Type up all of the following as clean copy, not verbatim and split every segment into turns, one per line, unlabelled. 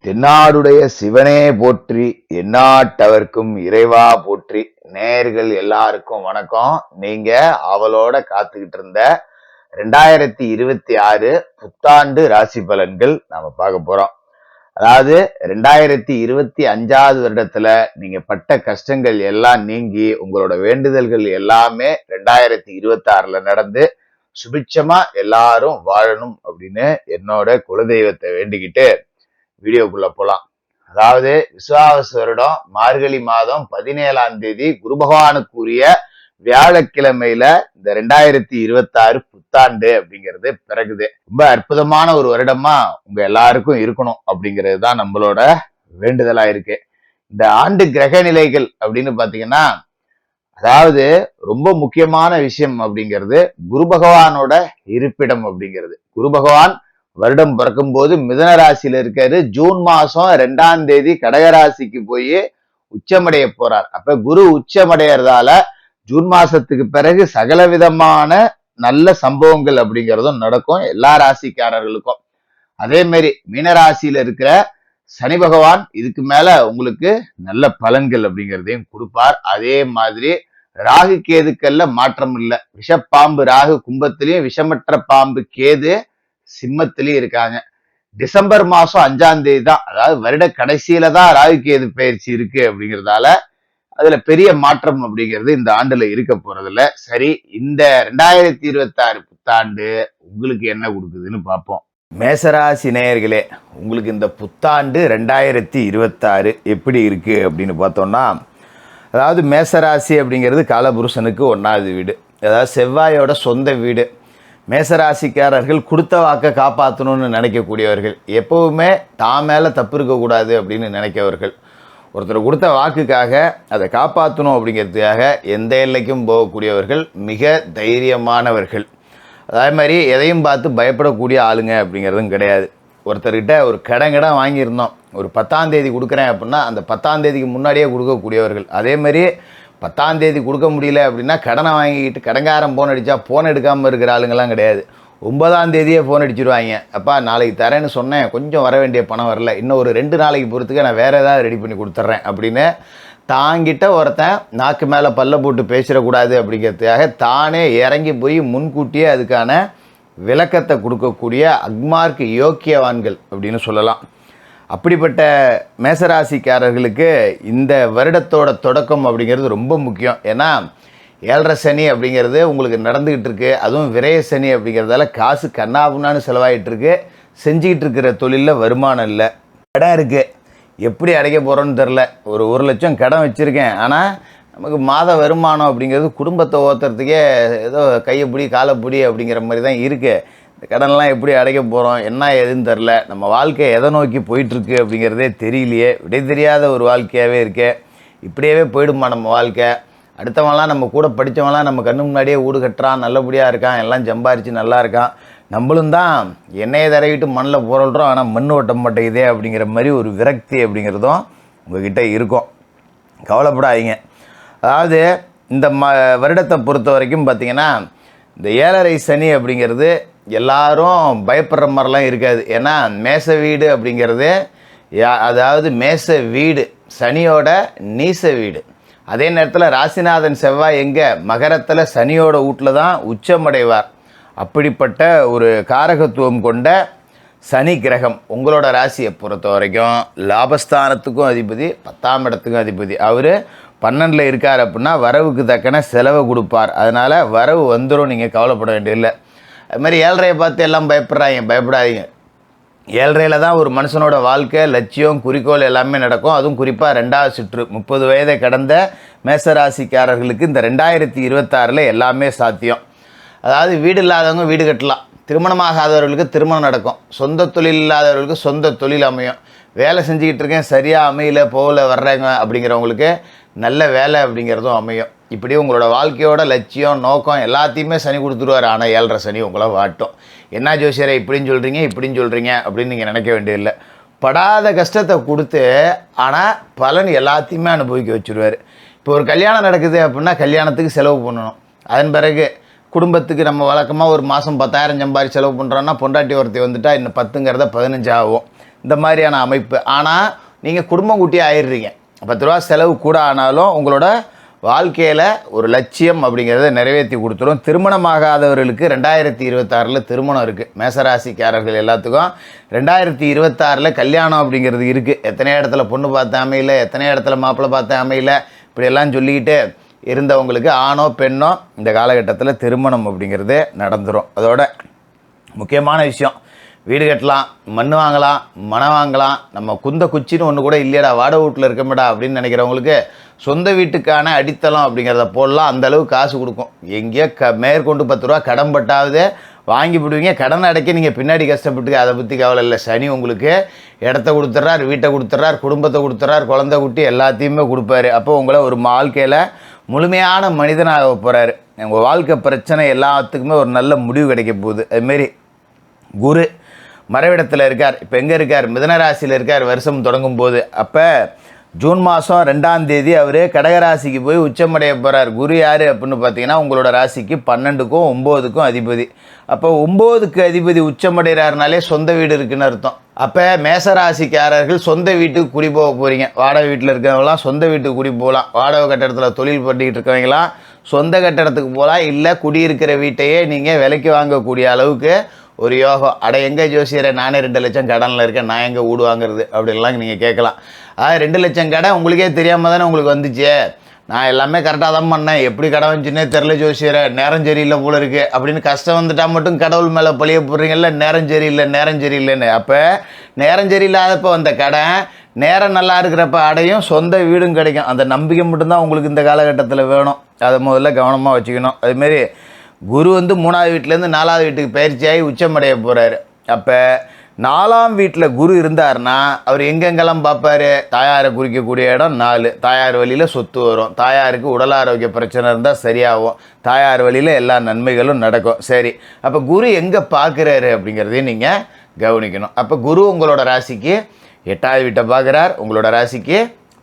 தென்னாடுடைய சிவனே போற்றி, எந்நாட்டவர்க்கும் இறைவா போற்றி. நேயர்கள் எல்லாருக்கும் வணக்கம். நீங்க அவளோட காத்துக்கிட்டு இருந்த 2026 புத்தாண்டு ராசி பலன்கள் நாம பார்க்க போறோம். அதாவது 2025வது வருடத்துல நீங்க பட்ட கஷ்டங்கள் எல்லாம் நீங்கி உங்களோட வேண்டுதல்கள் எல்லாமே 2026ல நடந்து சுபிட்சமா எல்லாரும் வாழணும் அப்படின்னு என்னோட குலதெய்வத்தை வேண்டிக்கிட்டு வீடியோக்குள்ள போலாம். அதாவது விசுவாவசு வருடம் மார்கழி மாதம் 17ஆம் தேதி குரு பகவானுக்குரிய வியாழக்கிழமையில இந்த 2026 புத்தாண்டு அப்படிங்கிறது பிறகுது. ரொம்ப அற்புதமான ஒரு வருடமா உங்க எல்லாருக்கும் இருக்கணும் அப்படிங்கிறது தான் நம்மளோட வேண்டுதலா இருக்கு. இந்த ஆண்டு கிரக நிலைகள் அப்படின்னு பாத்தீங்கன்னா, அதாவது ரொம்ப முக்கியமான விஷயம் அப்படிங்கிறது குரு பகவானோட இருப்பிடம் அப்படிங்கிறது. குரு பகவான் வருடம் பிறக்கும் போது மிதுன ராசியில இருக்காரு. ஜூன் மாசம் 2ஆம் தேதி கடகராசிக்கு போய் உச்சமடைய போறார். அப்ப குரு உச்சமடையறதால ஜூன் மாசத்துக்கு பிறகு சகல விதமான நல்ல சம்பவங்கள் அப்படிங்கிறதும் நடக்கும் எல்லா ராசிக்காரர்களுக்கும். அதே மாதிரி மீனராசியில இருக்கிற சனி பகவான் இதுக்கு மேல உங்களுக்கு நல்ல பலன்கள் அப்படிங்கிறதையும் கொடுப்பார். அதே மாதிரி ராகு கேதுக்கள்ல மாற்றம் இல்லை. விஷப்பாம்பு ராகு கும்பத்திலையும், விஷமற்ற பாம்பு கேது சிம்மத்திலயும் இருக்காங்க. டிசம்பர் மாசம் 5ஆம் தேதி தான், அதாவது வருட கடைசியில தான் ராகு கேது பயிற்சி இருக்கு அப்படிங்கிறதால அதுல பெரிய மாற்றம் அப்படிங்கிறது இந்த ஆண்டுல இருக்க போறதில்ல. சரி, இந்த 2026 புத்தாண்டு உங்களுக்கு என்ன கொடுக்குதுன்னு பார்ப்போம். மேசராசி நேயர்களே, உங்களுக்கு இந்த புத்தாண்டு 2026 எப்படி இருக்கு அப்படின்னு பார்த்தோம்னா, அதாவது மேசராசி அப்படிங்கிறது காலபுருஷனுக்கு 1வது வீடு, அதாவது செவ்வாயோட சொந்த வீடு. மேசராசிக்காரர்கள் கொடுத்த வாக்கை காப்பாற்றணும்னு நினைக்கக்கூடியவர்கள், எப்பவுமே தான் மேலே தப்பு இருக்கக்கூடாது அப்படின்னு நினைக்கவர்கள். ஒருத்தர் கொடுத்த வாக்குக்காக அதை காப்பாற்றணும் அப்படிங்கிறதுக்காக எந்த எல்லைக்கும் போகக்கூடியவர்கள், மிக தைரியமானவர்கள். அதே மாதிரி எதையும் பார்த்து பயப்படக்கூடிய ஆளுங்க அப்படிங்கிறதும் கிடையாது. ஒருத்தர்கிட்ட ஒரு கடன் வாங்கியிருந்தோம், ஒரு 10ஆம் தேதி கொடுக்குறேன் அப்படின்னா அந்த 10ஆம் தேதிக்கு முன்னாடியே கொடுக்கக்கூடியவர்கள். அதே மாதிரி 10ஆம் தேதி கொடுக்க முடியல அப்படின்னா கடனை வாங்கிக்கிட்டு கடங்காரம் ஃபோன் அடித்தா ஃபோன் எடுக்காமல் இருக்கிற ஆளுங்கெல்லாம் கிடையாது. 9ஆம் தேதியே ஃபோன் அடிச்சிடுவாங்க. அப்பா நாளைக்கு தரேன்னு சொன்னேன், கொஞ்சம் வர வேண்டிய பணம் வரல, இன்னும் ஒரு 2 நாளைக்கு பொறுத்துக்க நான் வேறு ஏதாவது ரெடி பண்ணி கொடுத்துட்றேன் அப்படின்னு தாங்கிட்ட ஒருத்தன் நாக்கு மேலே பல்ல போட்டு பேசிடக்கூடாது அப்படிங்கிறதுக்காக தானே இறங்கி போய் முன்கூட்டியே அதுக்கான விளக்கத்தை கொடுக்கக்கூடிய அக்மார்க் யோக்கியவான்கள் அப்படின்னு சொல்லலாம். அப்படிப்பட்ட மேசராசிக்காரர்களுக்கு இந்த வருடத்தோட தொடக்கம் அப்படிங்கிறது ரொம்ப முக்கியம். ஏன்னா 7.5 சனி அப்படிங்கிறது உங்களுக்கு நடந்துக்கிட்டு இருக்கு. அதுவும் விரய சனி அப்படிங்கிறதால காசு கண்ணாபுண்ணான்னு செலவாகிட்டு இருக்கு. செஞ்சுக்கிட்டு இருக்கிற தொழிலில் வருமானம் இல்லை. கடன் இருக்குது, எப்படி அடைக்க போகிறோன்னு தெரில. ஒரு 1 லட்சம் கடன் வச்சுருக்கேன், ஆனால் நமக்கு மாத வருமானம் அப்படிங்கிறது குடும்பத்தை ஓத்துறதுக்கே ஏதோ கையப்பிடி காலைப்பிடி அப்படிங்கிற மாதிரி தான் இருக்குது. இந்த கடன்லாம் எப்படி அடைக்க போகிறோம், என்ன எதுன்னு தெரில. நம்ம வாழ்க்கை எதை நோக்கி போயிட்டுருக்கு அப்படிங்கிறதே தெரியலையே. விடை தெரியாத ஒரு வாழ்க்கையாகவே இருக்கே. இப்படியே போயிடுமா நம்ம வாழ்க்கை? அடுத்தவங்களாம் நம்ம கூட படித்தவங்களாம் நம்ம கண்ணு முன்னாடியே வீடு கட்டுறான், நல்லபடியாக இருக்கான், எல்லாம் சம்பாரித்து நல்லா இருக்கான். நம்மளும் தான் எண்ணெயை தடவிட்டு மண்ணில் புரள்றோம், ஆனால் மண் ஓட்ட மாட்டேங்குதே அப்படிங்கிற மாதிரி ஒரு விரக்தி அப்படிங்கிறதும் உங்ககிட்ட இருக்கும். கவலைப்படாதீங்க. அதாவது இந்த வருடத்தை பொறுத்த வரைக்கும் பார்த்திங்கன்னா, இந்த 7.5 சனி அப்படிங்கிறது எல்லாரும் பயப்படுற மாதிரிலாம் இருக்காது. ஏன்னா மேச வீடு அப்படிங்கிறது, அதாவது மேச வீடு சனியோட நீச வீடு. அதே நேரத்தில் ராசிநாதன் செவ்வாய் எங்கே, மகரத்தில் சனியோட வீட்டில் தான் உச்சமடைவார். அப்படிப்பட்ட ஒரு காரகத்துவம் கொண்ட சனி கிரகம் உங்களோட ராசியை பொறுத்த வரைக்கும் லாபஸ்தானத்துக்கும் அதிபதி, 10ஆம் இடத்துக்கும் அதிபதி. அவர் 12ல் இருக்கார் அப்படின்னா வரவுக்கு தக்கன செலவை கொடுப்பார். அதனால் வரவு வந்துடும், நீங்கள் கவலைப்பட வேண்டியதில்லை. அது மாதிரி 7.5 பார்த்து எல்லாம் பயப்படுறாங்க, பயப்படாதீங்க. 7.5 தான் ஒரு மனுஷனோட வாழ்க்கை, லட்சியம், குறிக்கோள் எல்லாமே நடக்கும். அதுவும் குறிப்பாக 2வது சுற்று 30 வயதை கடந்த மேசராசிக்காரர்களுக்கு இந்த 2026ல் எல்லாமே சாத்தியம். அதாவது வீடு இல்லாதவங்க வீடு கட்டலாம், திருமணமாகாதவர்களுக்கு திருமணம் நடக்கும், சொந்த தொழில் இல்லாதவர்களுக்கு சொந்த தொழில் அமையும். வேலை செஞ்சுக்கிட்டு இருக்கேன், சரியாக அமையல, போகல, வர்றாங்க அப்படிங்கிறவங்களுக்கு நல்ல வேலை அப்படிங்கிறதும் அமையும். இப்படி உங்களோட வாழ்க்கையோட லட்சியம், நோக்கம் எல்லாத்தையுமே சனி கொடுத்துருவார். ஆனால் 7.5 சனி உங்களை வாட்டும். என்ன ஜோசியரை இப்படின்னு சொல்கிறீங்க, இப்படின்னு சொல்கிறீங்க அப்படின்னு நீங்கள் நினைக்க வேண்டியதில்லை. படாத கஷ்டத்தை கொடுத்து ஆனால் பலன் எல்லாத்தையுமே அனுபவிக்க வச்சுருவார். இப்போ ஒரு கல்யாணம் நடக்குது அப்படின்னா கல்யாணத்துக்கு செலவு பண்ணணும். அதன் பிறகு குடும்பத்துக்கு நம்ம வழக்கமாக ஒரு மாதம் 10,000 சம்பாதி செலவு பண்ணுறோன்னா பொண்டாட்டி ஒருத்தி வந்துட்டால் இன்னும் 10ங்கிறத 15 ஆகும். இந்த மாதிரியான அமைப்பு. ஆனால் நீங்கள் குடும்பம் குட்டி ஆயிடுறீங்க. 10 ரூபா செலவு கூட ஆனாலும் உங்களோட வாழ்க்கையில் ஒரு லட்சியம் அப்படிங்கிறத நிறைவேற்றி கொடுத்துரும். திருமணமாகாதவர்களுக்கு 2026 திருமணம் இருக்குது. மேசராசிக்காரர்கள் எல்லாத்துக்கும் 2026 கல்யாணம் அப்படிங்கிறது இருக்குது. எத்தனையோ இடத்துல பொண்ணு பார்த்த அமையல, எத்தனையோ இடத்துல மாப்பிள்ளை பார்த்த அமையல, இப்படியெல்லாம் சொல்லிக்கிட்டு இருந்தவங்களுக்கு ஆணோ பெண்ணோ இந்த காலகட்டத்தில் திருமணம் அப்படிங்கிறது நடந்துடும். அதோட முக்கியமான விஷயம், வீடு கட்டலாம், மண் வாங்கலாம், மனம் வாங்கலாம், நம்ம குந்த குச்சின்னு ஒன்று கூட இல்லையடா, வாடகை வீட்டில் இருக்கமேடா அப்படின்னு நினைக்கிறவங்களுக்கு சொந்த வீட்டுக்கான அடித்தளம் அப்படிங்கிறத போடலாம். அந்தளவு காசு கொடுக்கும். எங்கேயோ மேற்கொண்டு 10 ரூபா கடன் பட்டாவது வாங்கி விடுவீங்க. கடன் அடைக்க நீங்கள் பின்னாடி கஷ்டப்பட்டுக்க, அதை பற்றி கவலை இல்லை. சனி உங்களுக்கு இடத்த கொடுத்துட்றார், வீட்டை கொடுத்துட்றார், குடும்பத்தை கொடுத்துட்றார், குழந்தை குட்டி எல்லாத்தையுமே கொடுப்பாரு. அப்போ உங்களை ஒரு வாழ்க்கையில் முழுமையான மனிதனாக போகிறாரு. உங்கள் வாழ்க்கை பிரச்சனை எல்லாத்துக்குமே ஒரு நல்ல முடிவு கிடைக்க போகுது. அதுமாரி குரு மறைவிடத்தில் இருக்கார். இப்போ எங்கே இருக்கார்? மிதனராசியில் இருக்கார் வருஷம் தொடங்கும் போது. அப்போ ஜூன் மாதம் 2ஆம் தேதி அவர் கடகராசிக்கு போய் உச்சமடைய போகிறார். குரு யார் அப்படின்னு பார்த்தீங்கன்னா உங்களோட ராசிக்கு 12க்கும் 9க்கும் அதிபதி. அப்போ 9க்கு அதிபதி உச்சமடைகிறாருனாலே சொந்த வீடு இருக்குன்னு அர்த்தம். அப்போ மேசராசிக்காரர்கள் சொந்த வீட்டுக்கு குடி போக போகிறீங்க. வாடகை வீட்டில் இருக்கிறவங்களாம் சொந்த வீட்டுக்கு குடி போகலாம். வாடகை கட்டடத்தில் தொழில் பண்ணிக்கிட்டு இருக்கவங்களாம் சொந்த கட்டடத்துக்கு போகலாம். இல்லை குடியிருக்கிற வீட்டையே நீங்கள் விலைக்கு வாங்கக்கூடிய அளவுக்கு ஒரு யோகம். எங்கே ஜோசியரை, நானே 2 லட்சம் கடனில் இருக்கேன், நான் எங்கே வீடு வாங்குறது அப்படின்லாம் நீங்கள் கேட்கலாம். 2 லட்சம் கடன் உங்களுக்கே தெரியாமல் தானே உங்களுக்கு வந்துச்சு. நான் எல்லாமே கரெக்டாக தான் பண்ணேன், எப்படி கடன் வந்துச்சுன்னே தெரில ஜோசியரை, நேரம் சரியில்லை போல இருக்குது அப்படின்னு கஷ்டம் வந்துட்டால் மட்டும் கடவுள் மேலே பழிய போடுறீங்கல்ல, நேரம் சரியில்லைன்னு. அப்போ நேரம் சரியில்லாதப்போ வந்த கடன் நேரம் நல்லா இருக்கிறப்ப அடையும், சொந்த வீடும் கிடைக்கும். அந்த நம்பிக்கை மட்டும்தான் உங்களுக்கு இந்த காலகட்டத்தில் வேணும். அதை முதல்ல கவனமாக வச்சுக்கணும். அதுமாரி குரு 3ஆவது வீட்டிலேருந்து 4ஆவது வீட்டுக்கு பயிற்சியாகி உச்சமடைய போகிறாரு. அப்போ 4ஆம் வீட்டில் குரு இருந்தார்னா அவர் எங்கெங்கெல்லாம் பார்ப்பார்? தாயாரை குறிக்கக்கூடிய இடம் 4. தாயார் வழியில் சொத்து வரும், தாயாருக்கு உடல் ஆரோக்கிய பிரச்சனை இருந்தால் சரியாகும், தாயார் வழியில் எல்லா நன்மைகளும் நடக்கும். சரி, அப்போ குரு எங்கே பார்க்குறாரு அப்படிங்கிறதையும் நீங்கள் கவனிக்கணும். அப்போ குரு உங்களோட ராசிக்கு 8ஆவது வீட்டை பார்க்குறார், உங்களோட ராசிக்கு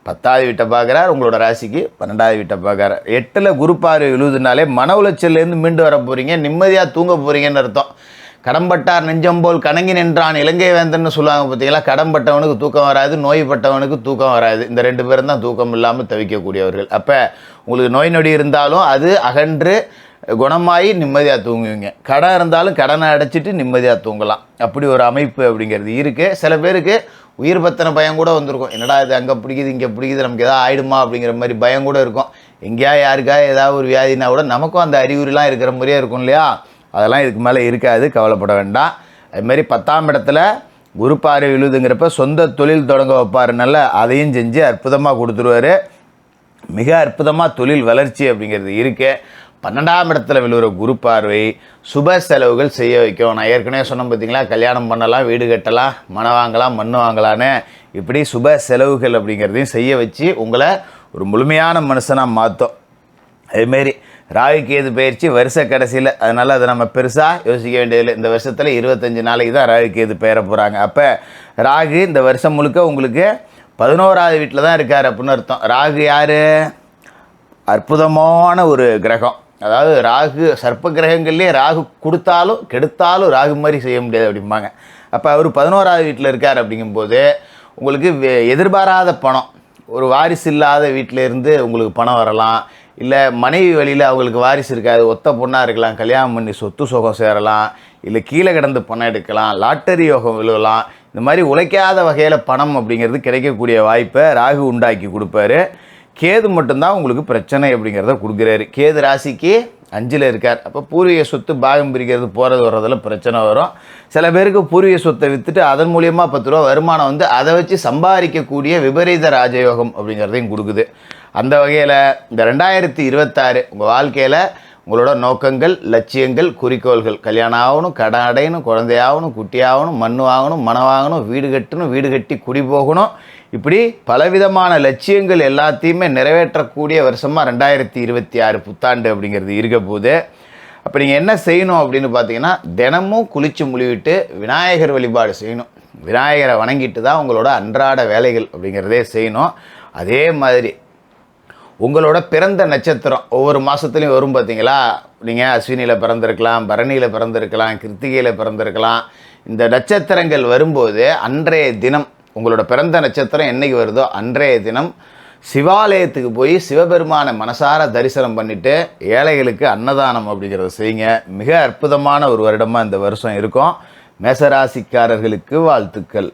10ஆவது வீட்டை பார்க்குறார், உங்களோட ராசிக்கு 12ஆவது வீட்டை பார்க்குறார். 8ல் குரு பார்வை விழுதுனாலே மன உளைச்சல்லேருந்து மீண்டு வர போகிறீங்க, நிம்மதியாக தூங்க போகிறீங்கன்னு அர்த்தம். கடம்பட்டார் நெஞ்சம் போல் கணங்கி நின்றான் இலங்கை வேந்தன்னு சொல்லுவாங்க பார்த்தீங்களா. கடம்பட்டவனுக்கு தூக்கம் வராது, நோய்பட்டவனுக்கு தூக்கம் வராது. இந்த 2 பேரும் தான் தூக்கம் இல்லாமல் தவிக்கக்கூடியவர்கள். அப்போ உங்களுக்கு நோய் நொடி இருந்தாலும் அது அகன்று குணமாகி நிம்மதியாக தூங்குவீங்க. கடன் இருந்தாலும் கடனை அடைச்சிட்டு நிம்மதியாக தூங்கலாம். அப்படி ஒரு அமைப்பு அப்படிங்கிறது இருக்குது. சில பேருக்கு உயிர் பத்தின பயம் கூட வந்திருக்கும். என்னடா இது அங்கே பிடிக்குது இங்கே பிடிக்குது, நமக்கு எதாவது ஆகிடுமா அப்படிங்கிற மாதிரி பயம் கூட இருக்கும். எங்கேயா யாருக்கா ஏதாவது ஒரு வியாதினா கூட நமக்கும் அந்த அறிகுறிலாம் இருக்கிற மாதிரியே இருக்கும் இல்லையா. அதெல்லாம் இதுக்கு மேலே இருக்காது, கவலைப்பட வேண்டாம். அதுமாரி 10ஆம் இடத்துல குரு பார்வை விழுதுங்கிறப்ப சொந்த தொழில் தொடங்க வைப்பாருனால அதையும் செஞ்சு அற்புதமாக கொடுத்துருவார். மிக அற்புதமாக தொழில் வளர்ச்சி அப்படிங்கிறது இருக்குது. 12ஆம் இடத்துல விழுகிற குரு பார்வை சுப செலவுகள் செய்ய வைக்கும். நான் ஏற்கனவே சொன்னேன் பார்த்தீங்களா, கல்யாணம் பண்ணலாம், வீடு கட்டலாம், மனம் வாங்கலாம், மண் வாங்கலான்னு இப்படி சுப செலவுகள் அப்படிங்கிறதையும் செய்ய வச்சு உங்களை ஒரு முழுமையான மனுஷனாக மாற்றும். அதுமாரி ராகு கேது பயிற்சி வருஷ கடைசியில், அதனால் அதை நம்ம பெருசாக யோசிக்க வேண்டியதில்லை. இந்த வருஷத்தில் 25 நாளைக்கு தான் ராகு கேது பெயர போகிறாங்க. அப்போ ராகு இந்த வருஷம் முழுக்க உங்களுக்கு 11ஆவது வீட்டில் தான் இருக்கார் அப்படின்னு அர்த்தம். ராகு யார்? அற்புதமான ஒரு கிரகம். அதாவது ராகு சர்ப்ப கிரகங்கள்லேயே ராகு கொடுத்தாலும் கெடுத்தாலும் ராகு மாதிரி செய்ய முடியாது அப்படிம்பாங்க. அப்போ அவர் 11ஆவது வீட்டில் இருக்கார். அப்படிங்கும்போது உங்களுக்கு எதிர்பாராத பணம், ஒரு வாரிசு இல்லாத வீட்டிலேருந்து உங்களுக்கு பணம் வரலாம். இல்லை மனைவி வழியில் அவங்களுக்கு வாரிசு இருக்காது, ஒத்த பொண்ணாக இருக்கலாம், கல்யாணம் பண்ணி சொத்து சுகம் சேரலாம், இல்லை கீழே கிடந்து பணம் எடுக்கலாம், லாட்டரி யோகம் விழுகலாம். இந்த மாதிரி உழைக்காத வகையில் பணம் அப்படிங்கிறது கிடைக்கக்கூடிய வாய்ப்பை ராகு உண்டாக்கி கொடுப்பாரு. கேது மட்டும்தான் உங்களுக்கு பிரச்சனை அப்படிங்கிறத கொடுக்குறாரு. கேது ராசிக்கு 5ல் இருக்கார். அப்போ பூர்வீக சொத்து பாகம் பிரிக்கிறது போகிறது வர்றதில் பிரச்சனை வரும். சில பேருக்கு பூர்வீக சொத்தை விற்றுட்டு அதன் மூலியமாக 10 ரூபா வருமானம் வந்து அதை வச்சு சம்பாதிக்கக்கூடிய விபரீத ராஜயோகம் அப்படிங்கிறதையும் கொடுக்குது. அந்த வகையில் இந்த 2026 உங்கள் வாழ்க்கையில் உங்களோட நோக்கங்கள், லட்சியங்கள், குறிக்கோள்கள், கல்யாணம் ஆகணும், கடன் அடையணும், குழந்தையாகணும், குட்டியாகணும், மண் வாங்கணும், மனம் வாங்கணும், வீடு கட்டணும், வீடு கட்டி குடி போகணும், இப்படி பலவிதமான லட்சியங்கள் எல்லாத்தையுமே நிறைவேற்றக்கூடிய வருஷமாக 2026 புத்தாண்டு அப்படிங்கிறது இருக்க போது. அப்போ நீங்கள் என்ன செய்யணும் அப்படின்னு பார்த்தீங்கன்னா, தினமும் குளித்து முழுவிட்டு விநாயகர் வழிபாடு செய்யணும். விநாயகரை வணங்கிட்டு தான் உங்களோட அன்றாட வேலைகள் அப்படிங்கிறதே செய்யணும். அதே மாதிரி உங்களோட பிறந்த நட்சத்திரம் ஒவ்வொரு மாதத்துலையும் வரும் பார்த்தீங்களா? நீங்கள் அஸ்வினியில் பிறந்திருக்கலாம், பரணியில் பிறந்திருக்கலாம், கிருத்திகையில் பிறந்திருக்கலாம். இந்த நட்சத்திரங்கள் வரும்போது அன்றைய தினம், உங்களோட பிறந்த நட்சத்திரம் என்றைக்கு வருதோ அன்றைய தினம் சிவாலயத்துக்கு போய் சிவபெருமானை மனசார தரிசனம் பண்ணிவிட்டு ஏழைகளுக்கு அன்னதானம் அப்படிங்கிறத செய்யுங்க. மிக அற்புதமான ஒரு வருடமாக இந்த வருஷம் இருக்கும். மேசராசிக்காரர்களுக்கு வாழ்த்துக்கள்.